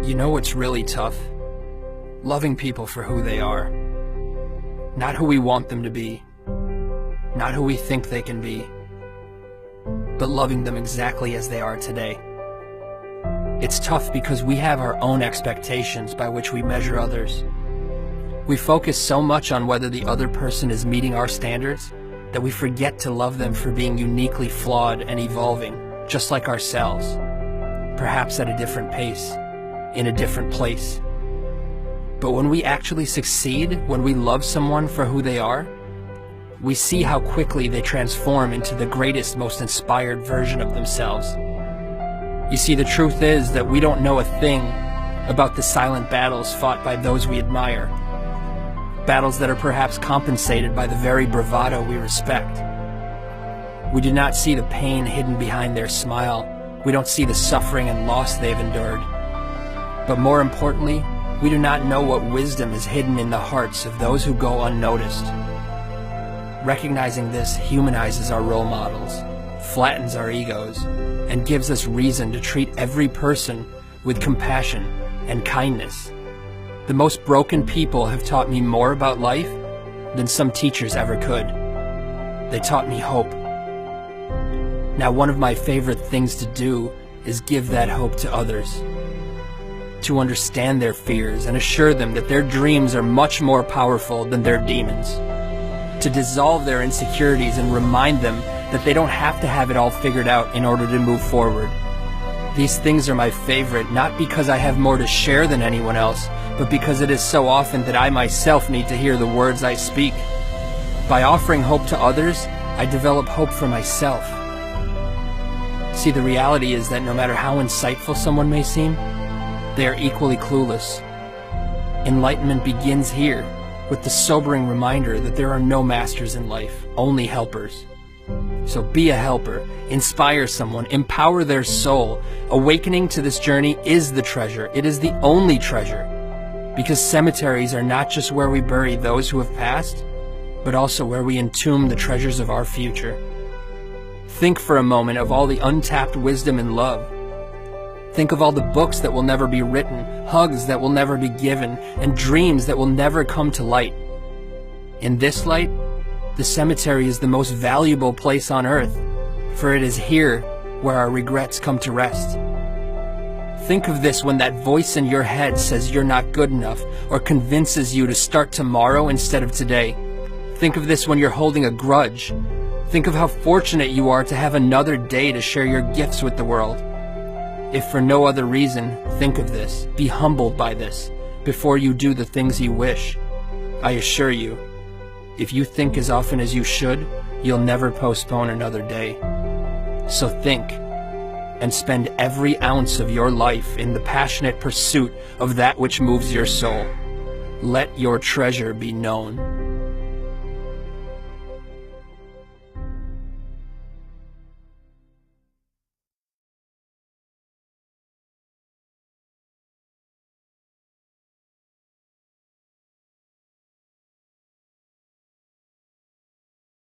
You know what's really tough? Loving people for who they are. Not who we want them to be. Not who we think they can be. But loving them exactly as they are today. It's tough because we have our own expectations by which we measure others. We focus so much on whether the other person is meeting our standards that we forget to love them for being uniquely flawed and evolving, just like ourselves, perhaps at a different pace, in a different place. But when we actually succeed, when we love someone for who they are, we see how quickly they transform into the greatest, most inspired version of themselves. You see, the truth is that we don't know a thing about the silent battles fought by those we admire. Battles that are perhaps compensated by the very bravado we respect. We do not see the pain hidden behind their smile. We don't see the suffering and loss they've endured. But more importantly, we do not know what wisdom is hidden in the hearts of those who go unnoticed. Recognizing this humanizes our role models, flattens our egos, and gives us reason to treat every person with compassion and kindness. The most broken people have taught me more about life than some teachers ever could. They taught me hope. Now, one of my favorite things to do is give that hope to others. To understand their fears and assure them that their dreams are much more powerful than their demons. To dissolve their insecurities and remind them that they don't have to have it all figured out in order to move forward. These things are my favorite, not because I have more to share than anyone else, but because it is so often that I myself need to hear the words I speak. By offering hope to others, I develop hope for myself. See, the reality is that no matter how insightful someone may seem, they are equally clueless. Enlightenment begins here, with the sobering reminder that there are no masters in life, only helpers. So be a helper, inspire someone, empower their soul. Awakening to this journey is the treasure. It is the only treasure. Because cemeteries are not just where we bury those who have passed, but also where we entomb the treasures of our future. Think for a moment of all the untapped wisdom and love. Think of all the books that will never be written, hugs that will never be given, and dreams that will never come to light. In this light, the cemetery is the most valuable place on earth, for it is here where our regrets come to rest. Think of this when that voice in your head says you're not good enough, or convinces you to start tomorrow instead of today. Think of this when you're holding a grudge. Think of how fortunate you are to have another day to share your gifts with the world. If for no other reason, think of this. Be humbled by this before you do the things you wish. I assure you, if you think as often as you should, you'll never postpone another day. So think, and spend every ounce of your life in the passionate pursuit of that which moves your soul. Let your treasure be known.